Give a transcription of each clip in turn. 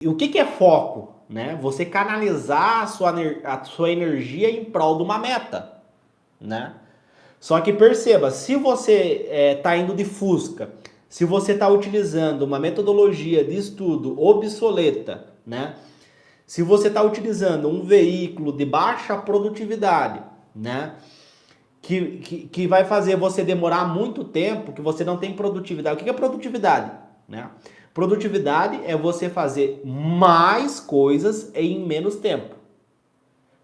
E o que é foco? Né? Você canalizar a sua energia em prol de uma meta. Né? Só que perceba, se você está indo de fusca, se você está utilizando uma metodologia de estudo obsoleta, né? Se você está utilizando um veículo de baixa produtividade, né? Que vai fazer você demorar muito tempo, que você não tem produtividade. O que é produtividade? Né? Produtividade é você fazer mais coisas em menos tempo.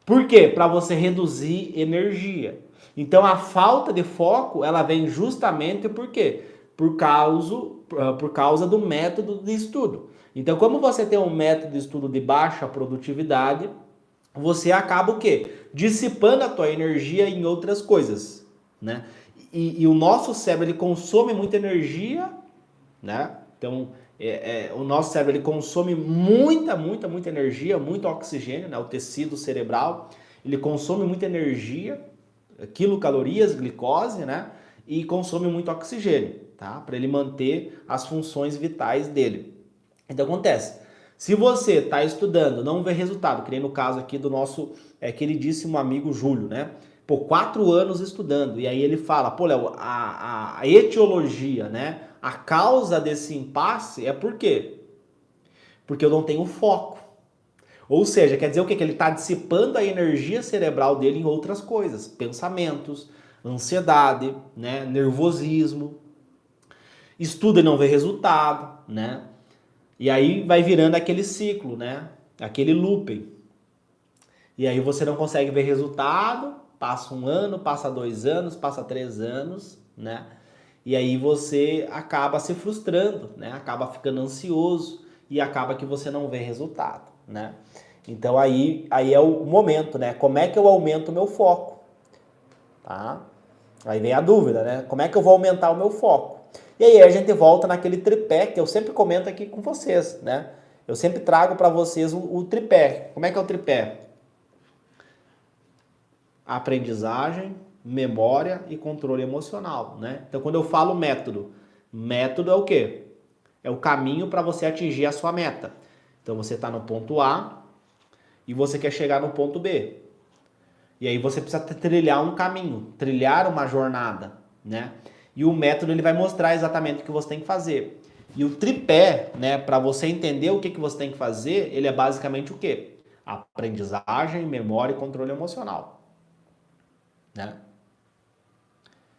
Por quê? Para você reduzir energia. Então a falta de foco, ela vem justamente por quê? Por causa do método de estudo. Então, como você tem um método de estudo de baixa produtividade, você acaba o quê? Dissipando a tua energia em outras coisas, né? E o nosso cérebro, ele consome muita energia, né? Então, o nosso cérebro, ele consome muita energia, muito oxigênio, né? O tecido cerebral, ele consome muita energia, quilocalorias, glicose, né? E consome muito oxigênio, tá? Para ele manter as funções vitais dele. Então acontece, se você está estudando, não vê resultado, que nem no caso aqui do nosso queridíssimo amigo Júlio, né? Pô, 4 anos estudando, e aí ele fala, pô, Léo, a etiologia, né? A causa desse impasse é por quê? Porque eu não tenho foco. Ou seja, quer dizer o quê? Que ele está dissipando a energia cerebral dele em outras coisas, pensamentos, ansiedade, né? Nervosismo, estuda e não vê resultado, né? E aí vai virando aquele ciclo, né? Aquele looping. E aí você não consegue ver resultado, passa 1 ano, passa 2 anos, passa 3 anos, né? E aí você acaba se frustrando, né? Acaba ficando ansioso e acaba que você não vê resultado, né? Então aí é o momento, né? Como é que eu aumento o meu foco? Tá? Aí vem a dúvida, né? Como é que eu vou aumentar o meu foco? E aí a gente volta naquele tripé que eu sempre comento aqui com vocês, né? Eu sempre trago para vocês o tripé. Como é que é o tripé? Aprendizagem, memória e controle emocional, né? Então quando eu falo método, método é o quê? É o caminho para você atingir a sua meta. Então você está no ponto A e você quer chegar no ponto B. E aí você precisa trilhar um caminho, trilhar uma jornada, né? E o método ele vai mostrar exatamente o que você tem que fazer. E o tripé, né, para você entender o que você tem que fazer, ele é basicamente o quê? Aprendizagem, memória e controle emocional, né?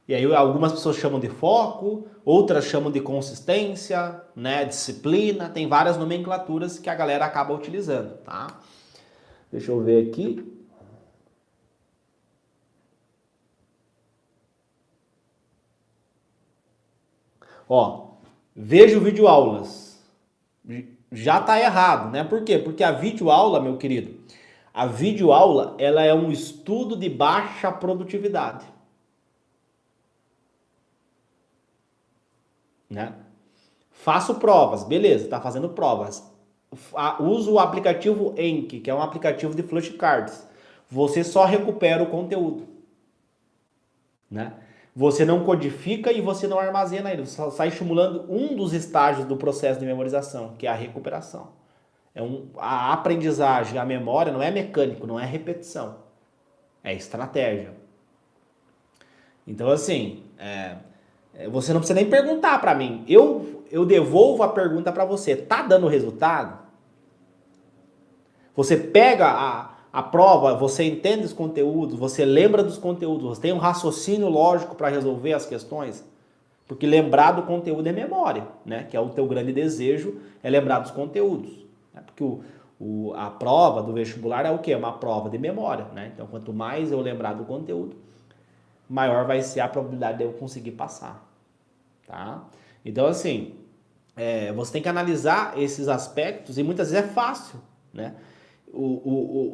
E aí algumas pessoas chamam de foco, outras chamam de consistência, né, disciplina, tem várias nomenclaturas que a galera acaba utilizando, tá? Deixa eu ver aqui. Ó, veja o vídeo aulas. Já tá errado, né? Por quê? Porque a videoaula, meu querido, a videoaula, ela é um estudo de baixa produtividade, né? Faço provas, beleza, tá fazendo provas. Uso o aplicativo Enki, que é um aplicativo de flashcards. Você só recupera o conteúdo, né? Você não codifica e você não armazena ele. Você só sai estimulando um dos estágios do processo de memorização, que é a recuperação. A aprendizagem, a memória não é mecânico, não é repetição, é estratégia. Então, assim, você não precisa nem perguntar para mim. Eu devolvo a pergunta para você. Tá dando resultado? Você pega a prova, você entende os conteúdos, você lembra dos conteúdos, você tem um raciocínio lógico para resolver as questões? Porque lembrar do conteúdo é memória, né? Que é o teu grande desejo, é lembrar dos conteúdos. Né? Porque a prova do vestibular é o quê? É uma prova de memória, né? Então, quanto mais eu lembrar do conteúdo, maior vai ser a probabilidade de eu conseguir passar, tá? Então, assim, você tem que analisar esses aspectos e muitas vezes é fácil, né?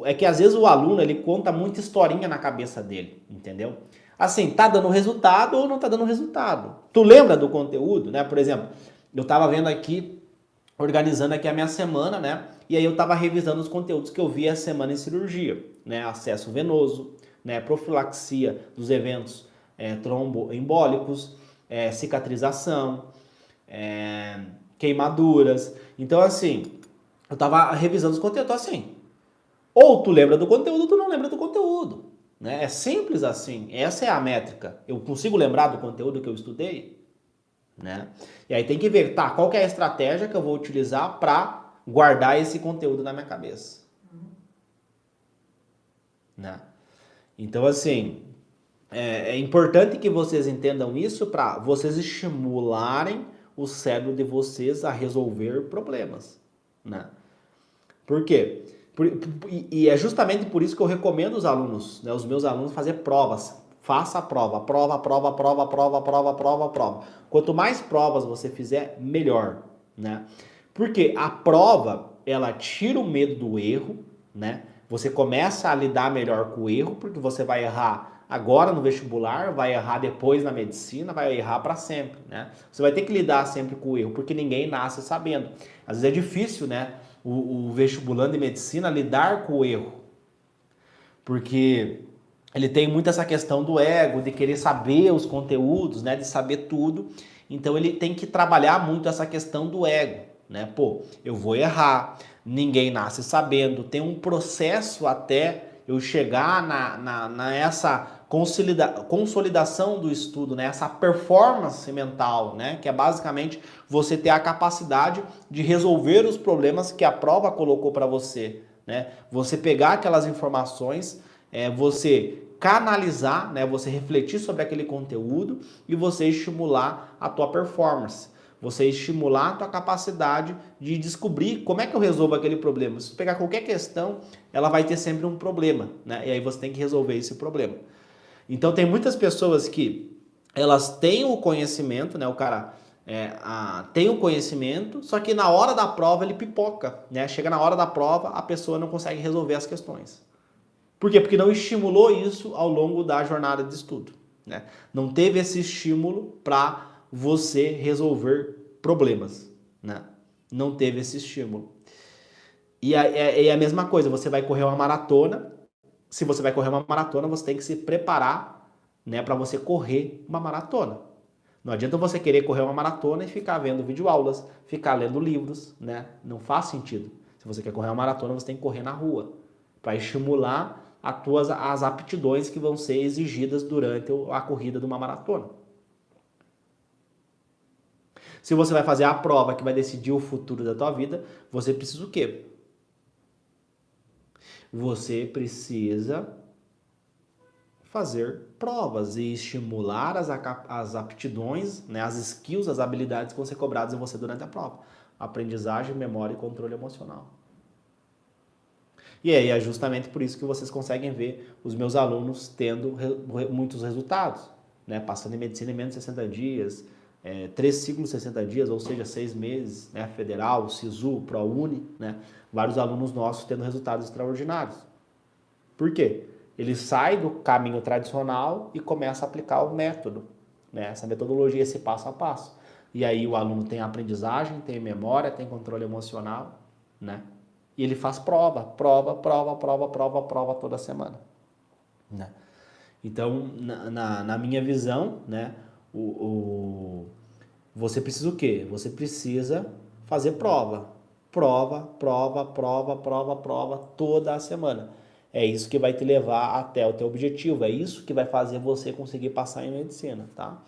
É que às vezes o aluno ele conta muita historinha na cabeça dele, entendeu? Assim, tá dando resultado ou não tá dando resultado? Tu lembra do conteúdo, né? Por exemplo, eu tava vendo aqui, organizando aqui a minha semana, né? E aí eu tava revisando os conteúdos que eu vi a semana em cirurgia, né? Acesso venoso, né? Profilaxia dos eventos tromboembólicos, cicatrização, queimaduras. Então, assim, eu tava revisando os conteúdos assim. Ou tu lembra do conteúdo, ou tu não lembra do conteúdo. Né? É simples assim. Essa é a métrica. Eu consigo lembrar do conteúdo que eu estudei? Né? E aí tem que ver, tá, qual que é a estratégia que eu vou utilizar para guardar esse conteúdo na minha cabeça. Né? Então, assim, é importante que vocês entendam isso para vocês estimularem o cérebro de vocês a resolver problemas. Né? Por quê? E é justamente por isso que eu recomendo os alunos, né, os meus alunos, fazer provas. Faça a prova, prova, prova, prova, prova, prova, prova, prova. Quanto mais provas você fizer, melhor, né? Porque a prova, ela tira o medo do erro, né? Você começa a lidar melhor com o erro, porque você vai errar agora no vestibular, vai errar depois na medicina, vai errar para sempre, né? Você vai ter que lidar sempre com o erro, porque ninguém nasce sabendo. Às vezes é difícil, né? O vestibulando de medicina lidar com o erro, porque ele tem muito essa questão do ego, de querer saber os conteúdos, né, de saber tudo. Então ele tem que trabalhar muito essa questão do ego, né? Pô, eu vou errar, ninguém nasce sabendo, tem um processo até eu chegar nessa consolidação do estudo, né? Essa performance mental, né? Que é basicamente você ter a capacidade de resolver os problemas que a prova colocou para você, né? Você pegar aquelas informações, você canalizar, né? Você refletir sobre aquele conteúdo e você estimular a tua performance. Você estimular a tua capacidade de descobrir como é que eu resolvo aquele problema. Se pegar qualquer questão, ela vai ter sempre um problema, né? E aí você tem que resolver esse problema. Então tem muitas pessoas que elas têm o conhecimento, né? O cara tem o conhecimento, só que na hora da prova ele pipoca, né? Chega na hora da prova, a pessoa não consegue resolver as questões. Por quê? Porque não estimulou isso ao longo da jornada de estudo, né? Não teve esse estímulo para você resolver problemas, né? Não teve esse estímulo. E é a mesma coisa, você vai correr uma maratona. Se você vai correr uma maratona, você tem que se preparar, né, para você correr uma maratona. Não adianta você querer correr uma maratona e ficar vendo videoaulas, ficar lendo livros, né? Não faz sentido. Se você quer correr uma maratona, você tem que correr na rua, para estimular as aptidões que vão ser exigidas durante a corrida de uma maratona. Se você vai fazer a prova que vai decidir o futuro da tua vida, você precisa o quê? Você precisa fazer provas e estimular as aptidões, né, as skills, as habilidades que vão ser cobradas em você durante a prova. Aprendizagem, memória e controle emocional. E aí é justamente por isso que vocês conseguem ver os meus alunos tendo muitos resultados, né? Passando em medicina em menos de 60 dias, 3 ciclos de 60 dias, ou seja, 6 meses, né? Federal, SISU, ProUni, né? Vários alunos nossos tendo resultados extraordinários. Por quê? Ele sai do caminho tradicional e começa a aplicar o método, né? Essa metodologia, esse passo a passo. E aí o aluno tem aprendizagem, tem memória, tem controle emocional, né? E ele faz prova, prova, prova, prova, prova, prova toda semana, né? Então, na minha visão, né, você precisa o quê? Você precisa fazer prova. Prova, prova, prova, prova, prova toda a semana. É isso que vai te levar até o teu objetivo. É isso que vai fazer você conseguir passar em medicina, tá?